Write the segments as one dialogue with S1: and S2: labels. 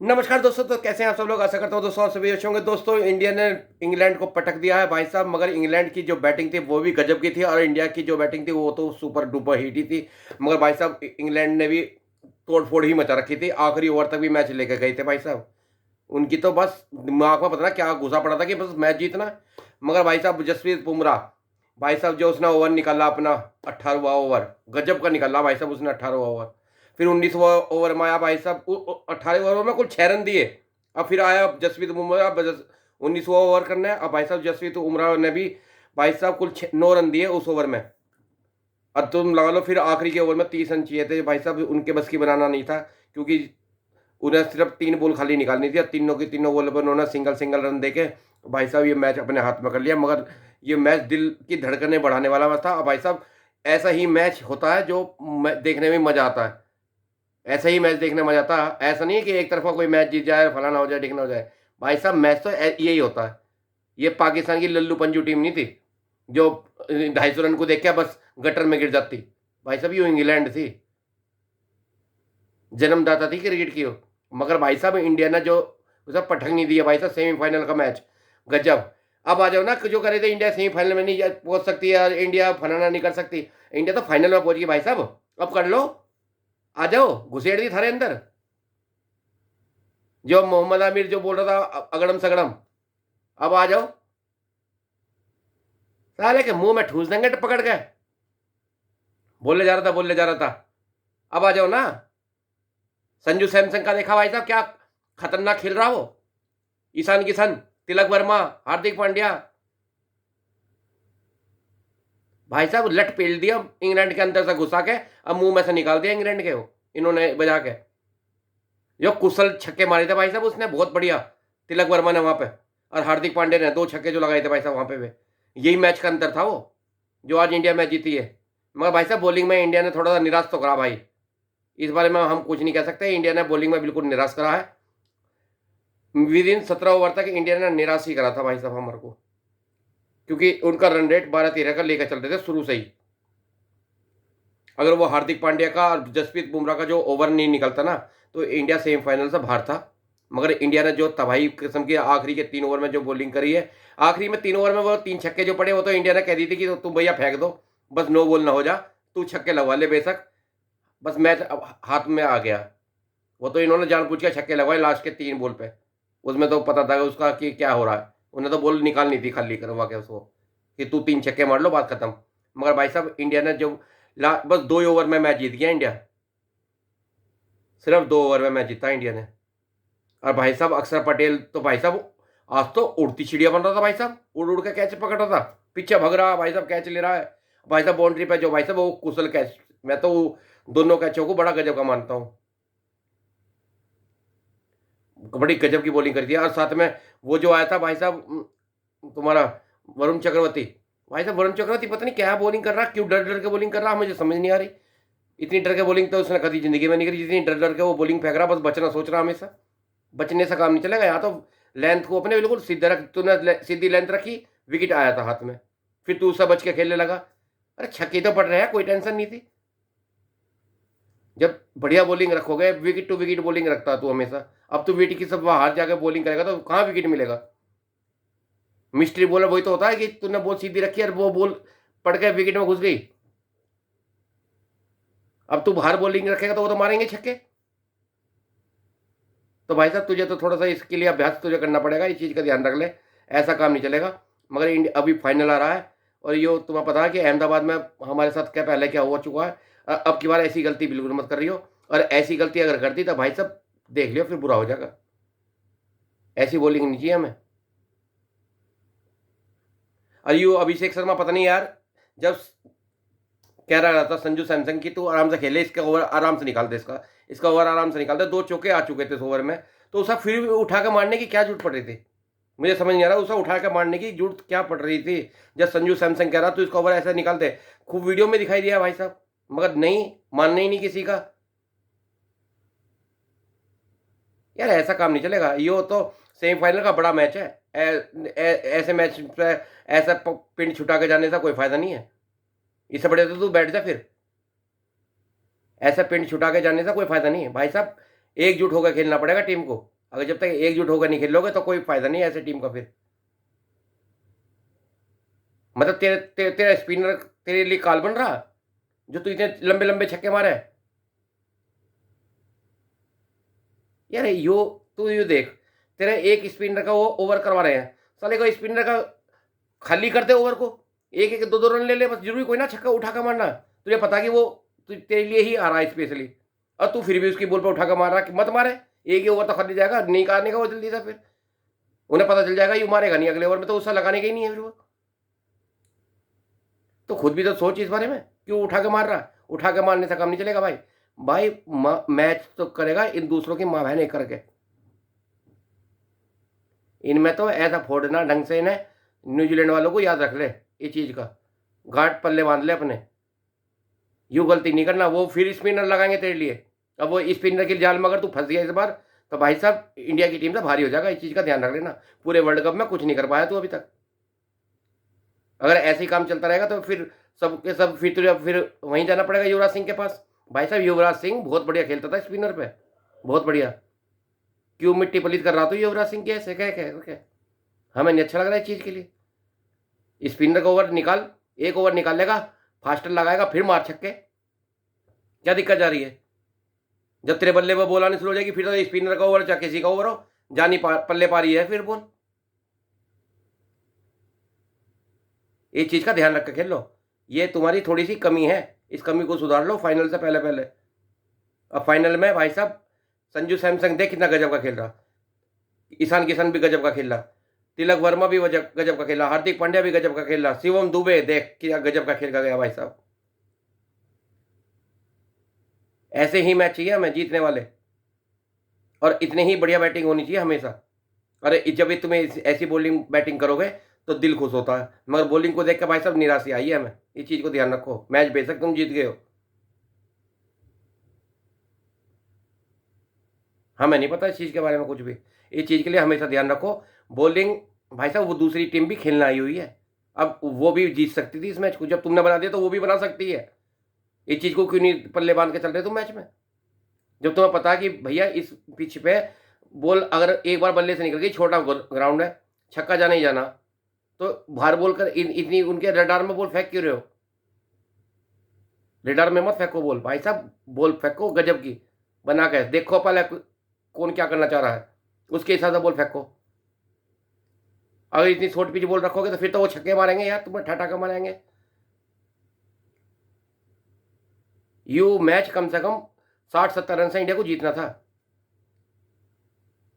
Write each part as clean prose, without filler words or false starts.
S1: नमस्कार दोस्तों। तो कैसे हैं आप सब लोग? आशा करता हूँ दोस्तों आप सभी अच्छे होंगे। दोस्तों इंडिया ने इंग्लैंड को पटक दिया है भाई साहब, मगर इंग्लैंड की जो बैटिंग थी वो भी गजब की थी और इंडिया की जो बैटिंग थी वो तो सुपर डुपर हिट ही थी। मगर भाई साहब इंग्लैंड ने भी तोड़ फोड़ ही मचा रखी थी, आखिरी ओवर तक भी मैच लेके गए थे भाई साहब। उनकी तो बस दिमाग में पता ना क्या घुसा पड़ा था कि बस मैच जीतना है। मगर भाई साहब जसप्रीत बुमराह, भाई साहब जो उसने ओवर निकाला अपना 18वां ओवर, गजब का निकाला भाई साहब उसने 18वां ओवर। फिर 19वां ओवर में आया भाई साहब 18वें ओवर में कुल 6 रन दिए। अब फिर आया जसप्रीत बुमराह 19वां ओवर करना है। अब भाई साहब जसप्रीत बुमराह ने भी भाई साहब कुल 9 रन दिए उस ओवर में। अब तुम लगा लो फिर आखिरी के ओवर में 30 रन चाहिए थे भाई साहब, उनके बस की बनाना नहीं था, क्योंकि उन्हें सिर्फ 3 बॉल खाली निकालनी थी और तीनों की तीनों बॉल पर उन्होंने सिंगल सिंगल रन देके भाई साहब ये मैच अपने हाथ में कर लिया। मगर ये मैच दिल की धड़कनें बढ़ाने वाला मैच था। और भाई साहब ऐसा ही मैच होता है जो देखने में मज़ा आता है। ऐसा ही मैच देखने में मज़ा आता है। ऐसा नहीं है कि एक तरफा कोई मैच जीत जाए, फलाना हो जाए, ढिकना हो जाए। भाई साहब मैच तो यही होता है। ये पाकिस्तान की लल्लू पंजू टीम नहीं थी जो 250 रन को देख के बस गटर में गिर जाती। भाई साहब ये इंग्लैंड थी, जन्मदाता थी क्रिकेट की वो। मगर भाई साहब इंडिया ने जो उसे पटक नहीं दिया भाई साहब, सेमीफाइनल का मैच गजब। अब आ जाओ ना, जो करे थे इंडिया सेमीफाइनल में नहीं पहुंच सकती यार, इंडिया फलाना नहीं कर सकती। इंडिया तो फाइनल में पहुंच गई भाई साहब। अब कर लो, आ जाओ, घुसेड़ दी थारे अंदर। जो मोहम्मद आमिर जो बोल रहा था अगड़म सगड़म, अब आ जाओ। साले के मुंह में ठूस देंगे पकड़ के। बोलने जा रहा था, बोलने जा रहा था। अब आ जाओ ना। संजू सैमसन का देखा भाई साहब क्या खतरनाक खेल रहा वो। ईशान किशन, तिलक वर्मा, हार्दिक पांड्या, भाई साहब लट पेल दिया इंग्लैंड के अंदर से घुसा के। अब मुंह में से निकाल दिया इंग्लैंड के वो इन्होंने बजा के। जो कुशल छक्के मारे थे भाई साहब उसने बहुत बढ़िया, तिलक वर्मा ने वहां पे। और हार्दिक पांड्या ने 2 छक्के जो लगाए थे भाई साहब वहां पे भी। यही मैच का अंतर था वो, जो आज इंडिया मैच जीती है। मगर भाई साहब बॉलिंग में इंडिया ने थोड़ा सा निराश तो करा भाई। इस बारे में हम कुछ नहीं कह सकते, इंडिया ने बॉलिंग में बिल्कुल निराश करा है। विद इन 17 ओवर तक इंडिया ने निराश ही करा था भाई साहब हमारे को, क्योंकि उनका रन रेट 12-13 का लेकर चलते थे शुरू से ही। अगर वो हार्दिक पांड्या का और जसप्रीत बुमराह का जो ओवर नहीं निकलता ना, तो इंडिया सेमीफाइनल से बाहर था। मगर इंडिया ने जो तबाही किस्म की आखिरी के 3 ओवर में जो बॉलिंग करी है, आखिरी में 3 ओवर में वो 3 छक्के जो पड़े वो तो इंडिया ने कह दी थी कि तुम भैया फेंक दो, बस नो बॉल ना हो जा, तू छक्के लगवा ले बेशक, बस मैच अब हाथ में आ गया। वो तो इन्होंने जानबूझ के छक्के लगवाए लास्ट के 3 बॉल पे। उसमें तो पता था उसका कि क्या हो रहा है। उन्हें तो बॉल निकालनी थी खाली करवा के उसको, कि तू 3 छक्के मार लो, बात खत्म। मगर भाई साहब इंडिया ने जो बस 2 ही ओवर में मैच जीत गया इंडिया। सिर्फ 2 ओवर में मैच जीता इंडिया ने। और भाई साहब अक्षर पटेल तो भाई साहब आज तो उड़ती चिड़िया बन रहा था भाई साहब, उड़ उड़ के कैच पकड़ रहा था, पीछे भग रहा भाई साहब, कैच ले रहा है भाई साहब बाउंड्री पे। जो भाई साहब वो कुशल कैच, मैं तो दोनों कैचों को बड़ा गजब का मानता हूँ। बड़ी गजब की बॉलिंग करी थी। और साथ में वो जो आया था भाई साहब तुम्हारा वरुण चक्रवर्ती। भाई साहब वरुण चक्रवर्ती पता नहीं क्या बॉलिंग कर रहा, क्यों डर डर के बॉलिंग कर रहा, मुझे समझ नहीं आ रही। इतनी डर के बॉलिंग तो उसने कभी जिंदगी में नहीं करी जितनी डर डर के वो बॉलिंग फेंक रहा, बस बचना सोच रहा हमेशा। बचने से काम नहीं चलेगा। यहाँ तो लेंथ को अपने बिल्कुल सीधा रख, तूने सीधी लेंथ रखी, विकेट आया था हाथ में, फिर तू उससे बच के खेलने लगा। अरे छक्के तो पड़ रहे हैं, कोई टेंशन नहीं थी। जब बढ़िया बॉलिंग रखोगे, विकेट टू विकेट बॉलिंग रखता है तू हमेशा। अब तू विकेट की सब बाहर जाकर बॉलिंग करेगा तो कहाँ विकेट मिलेगा। मिस्ट्री बॉलर वही तो होता है कि तूने बॉल सीधी रखी और वो बॉल पड़ के विकेट में घुस गई। अब तू बाहर बॉलिंग रखेगा तो वो तो मारेंगे छक्के। तो भाई साहब तुझे तो थोड़ा सा इसके लिए अभ्यास तुझे करना पड़ेगा, इस चीज़ का ध्यान रख ले, ऐसा काम नहीं चलेगा। मगर अभी फाइनल आ रहा है और ये तुम्हें पता है कि अहमदाबाद में हमारे साथ क्या पहले क्या हुआ चुका है। अब की बार ऐसी गलती बिल्कुल मत कर रही हो, और ऐसी गलती अगर कर दी तो भाई साहब देख लियो फिर बुरा हो जाएगा। ऐसी बॉलिंग नहीं चाहिए हमें। और यू अभिषेक शर्मा पता नहीं यार, जब कह रहा था संजू सैमसन की तू आराम से खेले, इसका ओवर आराम से निकाल दे, इसका इसका ओवर आराम से निकाल दे, 2 चौके आ चुके थे इस ओवर में, तो उसे फिर भी उठा के मारने की क्या जरूरत पड़ रही थी। मुझे समझ नहीं आ रहा उसे उठा के मारने की जरूरत क्या पड़ रही थी। जब संजू सैमसन कह रहा तो इसका ओवर ऐसा निकाल दे, खूब वीडियो में दिखाई दिया भाई साहब, मगर नहीं मानना ही नहीं किसी का। यार ऐसा काम नहीं चलेगा। ये तो सेमीफाइनल का बड़ा मैच है। ऐसे मैच पे ऐसा पिंड छुटा के जाने से कोई फायदा नहीं है। इससे बड़े तो तू बैठ जा फिर। ऐसा पिंड छुटा के जाने से कोई फायदा नहीं है भाई साहब। एकजुट होकर खेलना पड़ेगा टीम को। अगर जब तक एकजुट होकर नहीं खेल लोगे तो कोई फायदा नहीं है ऐसे टीम का फिर। मतलब तेरा स्पिनर तेरे लिए काल बन रहा, जो तू इतने लंबे लंबे छक्के मारे है। यार यो तू यू देख, तेरा एक स्पिनर का वो ओवर करवा रहे हैं, साले को स्पिनर का खाली कर दे ओवर को, एक एक दो दो रन ले ले बस, जरूरी कोई ना छक्का उठा कर मारना। तुझे पता कि वो तेरे लिए ही आ रहा है स्पेशली, और तू फिर भी उसकी बॉल पर उठा कर मार रहा कि मत मारे, एक ही ओवर तो खाली जाएगा, नहीं करने का वो जल्दी से, फिर उन्हें पता चल जाएगा यू मारेगा नहीं अगले ओवर में, तो उससे लगाने का ही नहीं है फिर वो। तो खुद भी तो सोच इस बारे में, क्यों उठा के मार रहा, उठा के मारने से काम नहीं चलेगा भाई। भाई मैच तो करेगा इन दूसरों की माँ बहन एक करके, इनमें तो ऐसा फोड़ना ढंग से इन्हें, न्यूजीलैंड वालों को याद रख ले इस चीज़ का, घाट पल्ले बांध ले अपने, यूँ गलती नहीं करना। वो फिर स्पिनर लगाएंगे तेरे लिए, अब वो स्पिनर की जाल में अगर तू फंस गया इस बार, तो भाई साहब इंडिया की टीम से भारी हो जाएगा, इस चीज़ का ध्यान रख लेना। पूरे वर्ल्ड कप में कुछ नहीं कर पाया तू अभी तक, अगर ऐसे ही काम चलता रहेगा तो फिर सब के सब फिर तुझे फिर वहीं जाना पड़ेगा युवराज सिंह के पास। भाई साहब युवराज सिंह बहुत बढ़िया खेलता था स्पिनर पे, बहुत बढ़िया। क्यों मिट्टी पलीत कर रहा तू युवराज सिंह की ऐसे, क्या हमें नहीं अच्छा लग रहा है इस चीज़ के लिए। स्पिनर का ओवर निकाल, एक ओवर निकाल लेगा, फास्टर लगाएगा, फिर मार छक्के, क्या दिक्कत जा रही है। जब तेरे बल्ले पर बॉल आने शुरू हो जाएगी, फिर तो स्पिनर का ओवर चाहे किसी का ओवर हो, जानी पल्ले पा रही है फिर बॉल। इस चीज़ का ध्यान रख के खेल लो, ये तुम्हारी थोड़ी सी कमी है, इस कमी को सुधार लो फाइनल से पहले पहले। अब फाइनल में भाई साहब संजू सैमसंग देख कितना गजब का खेल रहा, ईशान किशन भी गजब का खेल रहा, तिलक वर्मा भी गजब का खेला, हार्दिक पांड्या भी गजब का खेल रहा, शिवम दुबे देख क्या गजब का खेल का गया भाई साहब। ऐसे ही मैच चाहिए हमें जीतने वाले, और इतने ही बढ़िया बैटिंग होनी चाहिए हमेशा। अरे जब भी तुम्हें ऐसी बॉलिंग बैटिंग करोगे तो दिल खुश होता है, मगर बॉलिंग को देख के भाई साहब निराशा आई है हमें, इस चीज़ को ध्यान रखो। मैच बेशक तुम जीत गए हो, हमें नहीं पता इस चीज़ के बारे में कुछ भी, इस चीज़ के लिए हमेशा ध्यान रखो। बॉलिंग भाई साहब वो दूसरी टीम भी खेलना आई हुई है, अब वो भी जीत सकती थी इस मैच को, जब तुमने बना दिया तो वो भी बना सकती है। इस चीज़ को क्यों नहीं पल्ले बांध के चल रहे तुम मैच में, जब तुम्हें पता कि भैया इस पिच पे बॉल अगर एक बार बल्ले से निकल गई, छोटा ग्राउंड है, छक्का जाना ही जाना, तो बाहर बोल कर इतनी उनके रडार में बॉल फेंक क्यों रहे हो। रडार में मत फेंको बॉल भाई साहब, बॉल फेंको गजब की बना के, देखो पहले कौन क्या करना चाह रहा है, उसके हिसाब से बॉल फेंको। अगर इतनी छोटी पिच बॉल रखोगे तो फिर तो वो छक्के मारेंगे यार, तुम्हें ठा के मारेंगे। यू मैच कम से कम 60-70 रन से इंडिया को जीतना था,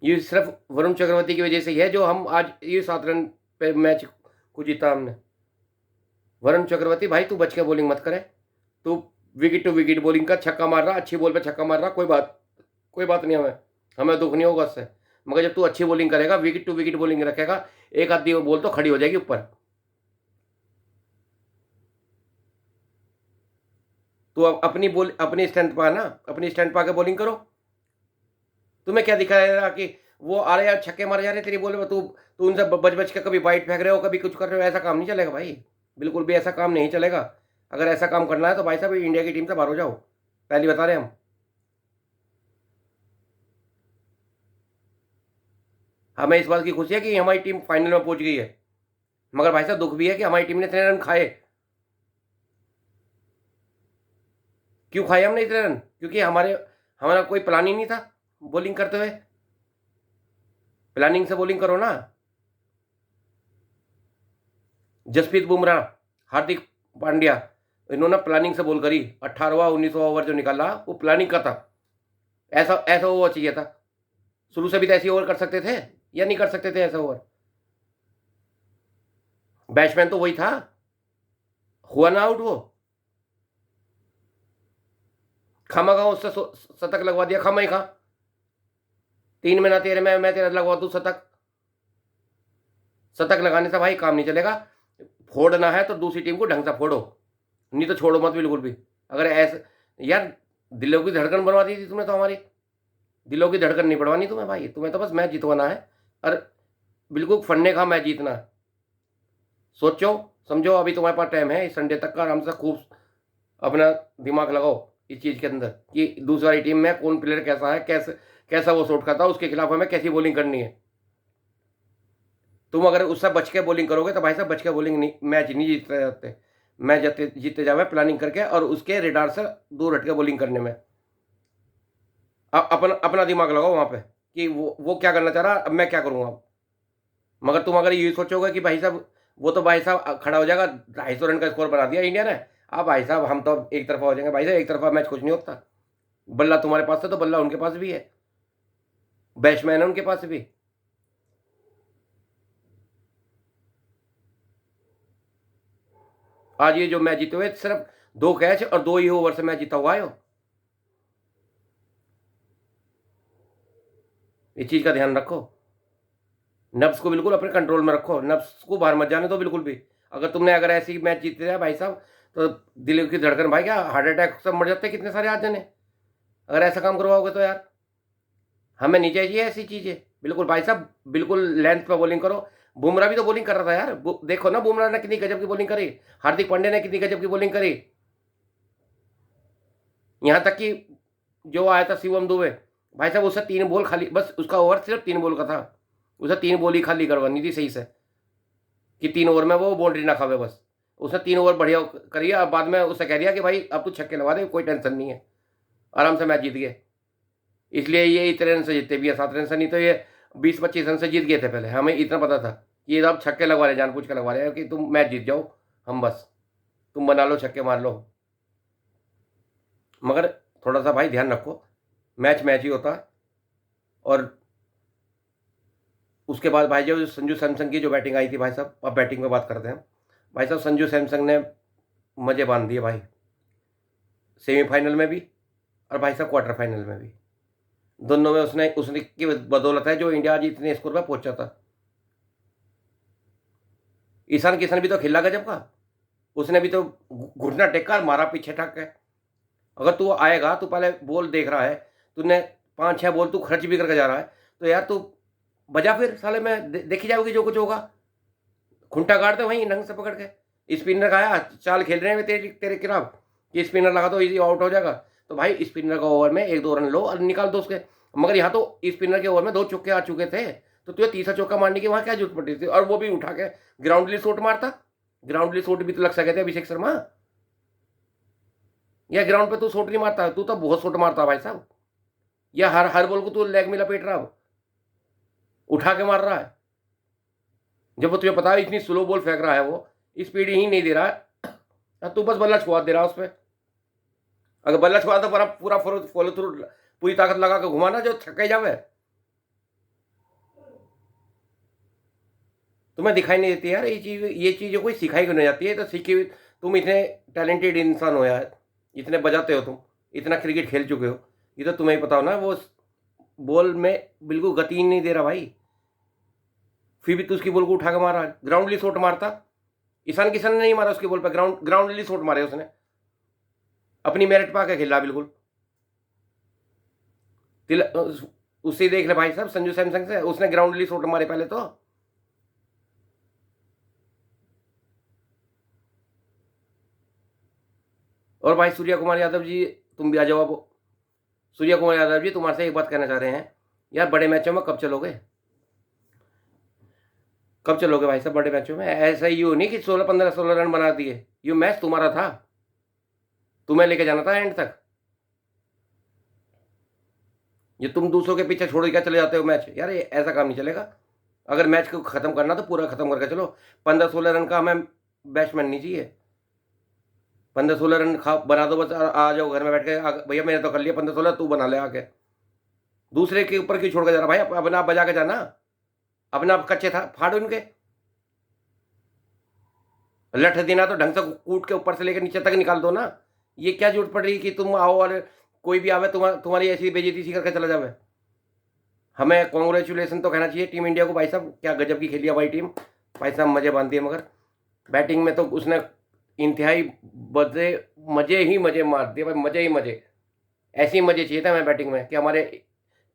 S1: ये सिर्फ वरुण चक्रवर्ती की वजह से ही है जो हम आज ये 7 रन पे मैच को जीता हमने। वरुण चक्रवर्ती भाई तू बच के बॉलिंग मत करे, तू विकेट टू विकेट बॉलिंग का, छक्का मार रहा, अच्छी बॉल पे छक्का मार रहा, कोई बात नहीं, हमें दुख नहीं होगा उससे, मगर जब तू अच्छी बॉलिंग करेगा, विकेट टू विकेट बॉलिंग रखेगा, एक आधी बॉल तो खड़ी हो जाएगी ऊपर। तो अब अपनी स्ट्रेंथ पा ना, अपनी स्ट्रेंथ पा के बॉलिंग करो। तुम्हें क्या दिखा रहा कि वो आ रहे यार छक्के मारे जा रहे तेरी बॉल में, तू तू उनसे बच बच के कभी वाइट फेंक रहे हो, कभी कुछ कर रहे हो, ऐसा काम नहीं चलेगा भाई, बिल्कुल भी ऐसा काम नहीं चलेगा। अगर ऐसा काम करना है तो भाई साहब इंडिया की टीम से बाहर हो जाओ, पहले बता रहे हम। हमें इस बात की खुशी है कि हमारी टीम फाइनल में पहुंच गई है, मगर भाई साहब दुख भी है कि हमारी टीम ने इतने रन खाए। क्यों खाए हमने इतने रन, क्योंकि हमारा कोई प्लान ही नहीं था बॉलिंग करते हुए। प्लानिंग से बॉलिंग करो ना। जसप्रीत बुमराह, हार्दिक पांड्या, इन्होंने प्लानिंग से बॉल करी, 18वां 19वां ओवर जो निकाला वो प्लानिंग का था, ऐसा ऐसा ओवर चाहिए था। शुरू से भी तो ऐसी ओवर कर सकते थे या नहीं कर सकते थे ऐसा ओवर, बैट्समैन तो वही था, हुआ ना आउट वो, खामा खा उससे शतक लगवा दिया, खामा ही खा, 3 में ना तेरे में, मैं तेरा लगवा दूं शतक। शतक लगाने से भाई काम नहीं चलेगा, फोड़ना है तो दूसरी टीम को ढंग से फोड़ो, नहीं तो छोड़ो मत बिल्कुल भी। अगर ऐसे यार दिलों की धड़कन बनवा दी थी तुमने तो हमारी, दिलों की धड़कन नहीं बढ़वानी तुम्हें भाई, तुम्हें तो बस मैच जितवाना है, और बिल्कुल फन्ने का मैच जीतना है। सोचो समझो, अभी तुम्हारे पास टाइम है इस संडे तक का, आराम से खूब अपना दिमाग लगाओ, इस चीज़ के अंदर कि दूसरी वाली टीम में कौन प्लेयर कैसा है, कैसा वो शॉट खाता है, उसके खिलाफ हमें कैसी बॉलिंग करनी है। तुम अगर उससे बच के बॉलिंग करोगे तो भाई साहब बच के बॉलिंग नहीं, मैच नहीं जीतते जाते। मैच जीतते जावे प्लानिंग करके और उसके रेडार से दूर हट के बॉलिंग करने में। अपना अपना दिमाग लगाओ वहाँ पे कि वो क्या करना चाह रहा है, अब मैं क्या करूँगा अब। मगर तुम अगर ये सोचोगे कि भाई साहब वो तो भाई साहब खड़ा हो जाएगा, 250 रन का स्कोर बना दिया इंडिया ने, अब भाई साहब हम तो एक तरफा हो जाएंगे। भाई साहब एक तरफा मैच कुछ नहीं होता। बल्ला तुम्हारे पास है तो बल्ला उनके पास भी है, बैट्समैन है उनके पास भी। आज ये जो मैच जीते हुए सिर्फ 2 कैच और 2 ही ओवर से मैच जीता हुआ है वो। इस चीज़ का ध्यान रखो। नब्ज़ को बिल्कुल अपने कंट्रोल में रखो, नब्ज़ को बाहर मत जाने दो बिल्कुल भी। अगर ऐसे ही मैच जीतते रहे भाई साहब, तो दिल की धड़कन भाई क्या हार्ट अटैक से मर जाते हैं कितने सारे आज जने, अगर ऐसा काम करवाओगे तो यार। हमें नहीं चाहिए ऐसी चीज़ें। बिल्कुल भाई साहब, बिल्कुल लेंथ पे बॉलिंग करो। बुमराह भी तो बॉलिंग कर रहा था यार। देखो ना बुमराह ने कितनी गजब की बॉलिंग करी, हार्दिक पांड्या ने कितनी गजब की बॉलिंग करी। यहाँ तक कि जो आया था शिवम दुबे, भाई साहब उससे 3 बॉल खाली, बस उसका ओवर सिर्फ 3 बॉल का था। उसे 3 बॉल ही खाली करवानी थी सही से, कि 3 ओवर में वो बाउंड्री ना खावे बस। उसने 3 ओवर बढ़िया करी और बाद में उससे कह दिया कि भाई अब तू छक्के लगा दे, कोई टेंशन नहीं है, आराम से मैच जीत गए। इसलिए ये इतने रन से जीतते भी है, 7 रन से, नहीं तो ये 20-25 रन से जीत गए थे पहले। हमें इतना पता था कि ये अब छक्के लगवा रहे, जानबूझ के लगवा रहे हैं कि तुम मैच जीत जाओ, हम बस तुम बना लो, छक्के मार लो। मगर थोड़ा सा भाई ध्यान रखो, मैच मैच ही होता है। और उसके बाद भाई जो संजू सैमसन की जो बैटिंग आई थी भाई साहब, अब बैटिंग में बात करते हैं। भाई साहब संजू सैमसन ने मज़े बांध दिए भाई, सेमीफाइनल में भी और भाई साहब क्वार्टर फाइनल में भी। दोनों में उसने उसने की बदौलत है जो इंडिया आज इतने स्कोर पर पहुंचा था। ईशान किशन भी तो खिला गजब का, उसने भी तो घुटना टेका और मारा पीछे ठक के। अगर तू आएगा, तू पहले बॉल देख रहा है, तूने 5-6 बॉल तू खर्च भी करके जा रहा है, तो यार तू बजा फिर साले में देखी जाओगी जो कुछ होगा। खुंटा गाड़ दे वहीं ढंग से पकड़ के। स्पिनर का आया, चाल खेल रहे हैं तेरे तेरे खिलाफ कि स्पिनर लगा दो इजी आउट हो जाएगा, तो भाई स्पिनर का ओवर में 1-2 रन लो और निकाल दो उसके। मगर यहाँ तो स्पिनर के ओवर में 2 चौके आ चुके थे, तो तुझे तीसरा चौका मारने की वहाँ क्या जरूरत पड़ी थी, और वो भी उठा के ग्राउंडली शॉट मारता। ग्राउंडली शॉट भी तो लग सके थे अभिषेक शर्मा, या ग्राउंड पे तू शॉट नहीं मारता, तू तो बहुत शॉट मारता भाई साहब। या हर हर बॉल को तू लेग में लपेट रहा, उठा के मार रहा है, जब वो तुझे पता है इतनी स्लो बॉल फेंक रहा है, वो स्पीड ही नहीं दे रहा है, तू बस बल्ला छुआ दे रहा है उस पर। अगर बल्ला छुआ तो पूरा फॉलो थ्रू, पूरी ताकत लगा के घुमाना जो छक्के जावे, तुम्हें दिखाई नहीं देती यार ये चीज़ कोई सिखाई क्यों नहीं जाती है। तो सीखी हुई, तुम इतने टैलेंटेड इंसान हो यार, इतने बजाते हो तुम, इतना क्रिकेट खेल चुके हो, ये तो तुम्हें ही पता हो ना। वो बॉल में बिल्कुल गति ही नहीं दे रहा भाई, फिर भी तो उसकी बॉल को उठा के मारा, ग्राउंडली शॉट मारता। ईशान किशन ने नहीं मारा उसकी बॉल पर, ग्राउंडली शॉट मारे उसने, अपनी मेरिट पा के खेला बिल्कुल। उससे देख ले भाई साहब, संजू सैमसन से उसने ग्राउंडली शॉट मारे पहले तो। और भाई सूर्या कुमार यादव जी, तुम भी आ जाओ अब। सूर्या कुमार यादव जी, तुम्हारे से एक बात कहना चाह रहे हैं यार, बड़े मैचों में कब चलोगे, कब चलोगे भाई साहब बड़े मैचों में। ऐसा यूँ नहीं कि 16 रन बना दिए, ये मैच तुम्हारा था, तुम्हें लेके जाना था एंड तक। ये तुम दूसरों के पीछे छोड़ के चले जाते हो मैच, यार ये ऐसा काम नहीं चलेगा। अगर मैच को ख़त्म करना तो पूरा ख़त्म करके चलो। 15-16 रन का हमें बैट्समैन नहीं चाहिए। 15-16 रन खा बना दो बस, आ जाओ घर में बैठ के, भैया मैंने तो कर लिया 15-16, तू बना ले आके। दूसरे के ऊपर क्यों छोड़ के जा रहा भाई, अपना आप बजा के जाना, अपना आप कच्चे था फाड़ उनके। लठ देना तो ढंग से कूट के ऊपर से लेकर नीचे तक निकाल दो ना। ये क्या जरूरत पड़ रही कि तुम आओ और कोई भी आवे तुम्हारी ऐसी बेइज्जती सी करके चला जावे। हमें कॉन्ग्रेचुलेसन तो कहना चाहिए टीम इंडिया को, भाई साहब क्या गजब की खेली है भाई टीम, भाई साहब मज़े बांधती है। मगर बैटिंग में तो उसने इंतहाई मज़े ही मज़े मार दिए भाई, मज़े ही मज़े। ऐसे ही मज़े चाहिए था हमें बैटिंग में कि हमारे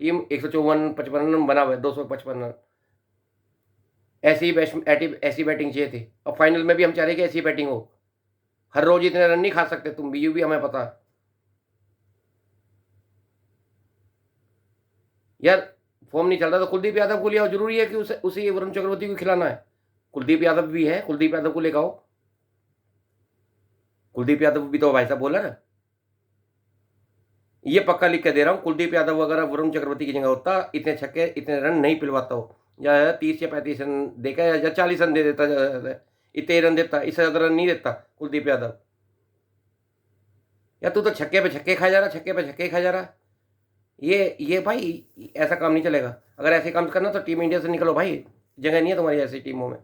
S1: टीम 154-55 रन बना हुआ है, 255 रन। ऐसी बैटिंग चाहिए थी, और फाइनल में भी हम चाह रहे कि ऐसी बैटिंग हो। हर रोज़ इतने रन नहीं खा सकते तुम भी, ये भी हमें पता है। यार फॉर्म नहीं चल रहा तो कुलदीप यादव को ले आओ, ज़रूरी है कि उसे उसी वरुण चक्रवर्ती को खिलाना है? कुलदीप यादव भी है, कुलदीप यादव को लेके आओ। कुलदीप यादव भी तो भाई साहब बॉलर है। ये पक्का लिख के दे रहा हूँ, कुलदीप यादव अगर वरुण चक्रवर्ती की जगह होता, इतने छक्के, इतने रन नहीं पिलवाता हो। या 30 या 35 रन देगा या 40 रन दे देता, इतने रन देता, इससे ज़्यादा रन नहीं देता कुलदीप यादव। या तू तो छक्के पे छक्के खा जा रहा, छक्के पे छक्के खा जा रहा। ये भाई ऐसा काम नहीं चलेगा। अगर ऐसे काम करना तो टीम इंडिया से निकलो भाई, जगह नहीं है तुम्हारी ऐसी टीमों में।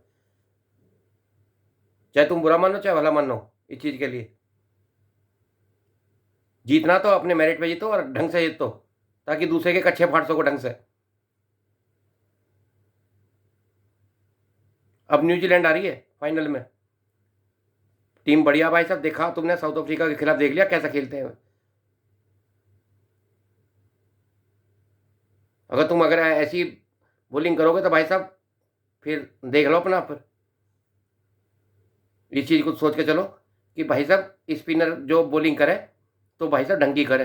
S1: चाहे तुम बुरा मानो चाहे भला मानो इस चीज़ के लिए। जीतना तो अपने मेरिट पे जीतो और ढंग से जीतो, ताकि दूसरे के कच्छे फाड़ सको ढंग से। अब न्यूजीलैंड आ रही है फाइनल में, टीम बढ़िया भाई साहब। देखा तुमने साउथ अफ्रीका के खिलाफ, देख लिया कैसा खेलते हैं। अगर ऐसी बॉलिंग करोगे तो भाई साहब फिर देख लो अपना, फिर इस चीज़ को सोच के चलो कि भाई साहब स्पिनर जो बॉलिंग करे तो भाई साहब ढंग की करे।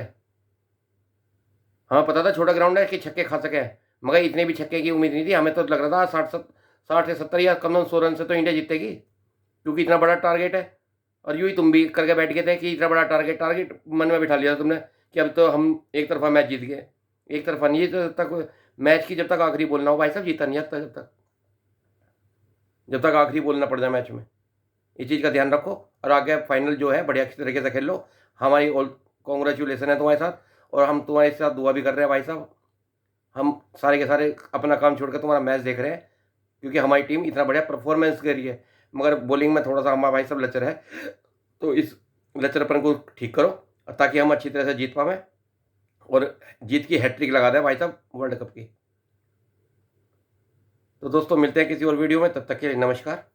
S1: हमें पता था छोटा ग्राउंड है कि छक्के खा सके, मगर इतने भी छक्के की उम्मीद नहीं थी। हमें तो लग रहा था 60 से 70 या कम से कम 100 रन से तो इंडिया जीतेगी, क्योंकि इतना बड़ा टारगेट है। और यूँ ही तुम भी करके बैठ गए थे कि इतना बड़ा टारगेट मन में बिठा लिया था तुमने कि अब तो हम एक तरफा मैच जीत गए। एक तरफा नहीं, तो जब तक मैच की जब तक आखिरी बोलना हो भाई साहब, जीता नहीं आता जब तक आखिरी बोलना पड़ जाए मैच में। इस चीज़ का ध्यान रखो और आगे फाइनल जो है बढ़िया अच्छी तरीके से खेल लो। हमारी ऑल कॉन्ग्रेचुलेसन है तुम्हारे साथ, और हम तुम्हारे साथ दुआ भी कर रहे हैं भाई साहब। हम सारे के सारे अपना काम छोड़कर तुम्हारा मैच देख रहे हैं, क्योंकि हमारी टीम इतना बढ़िया परफॉर्मेंस कर रही है। मगर बॉलिंग में थोड़ा सा हमारा भाई साहब लचर है, तो इस लचरपन को ठीक करो ताकि हम अच्छी तरह से जीत पाएँ और जीत की हैट्रिक लगा दें भाई साहब वर्ल्ड कप की। तो दोस्तों मिलते हैं किसी और वीडियो में, तब तक के लिए नमस्कार।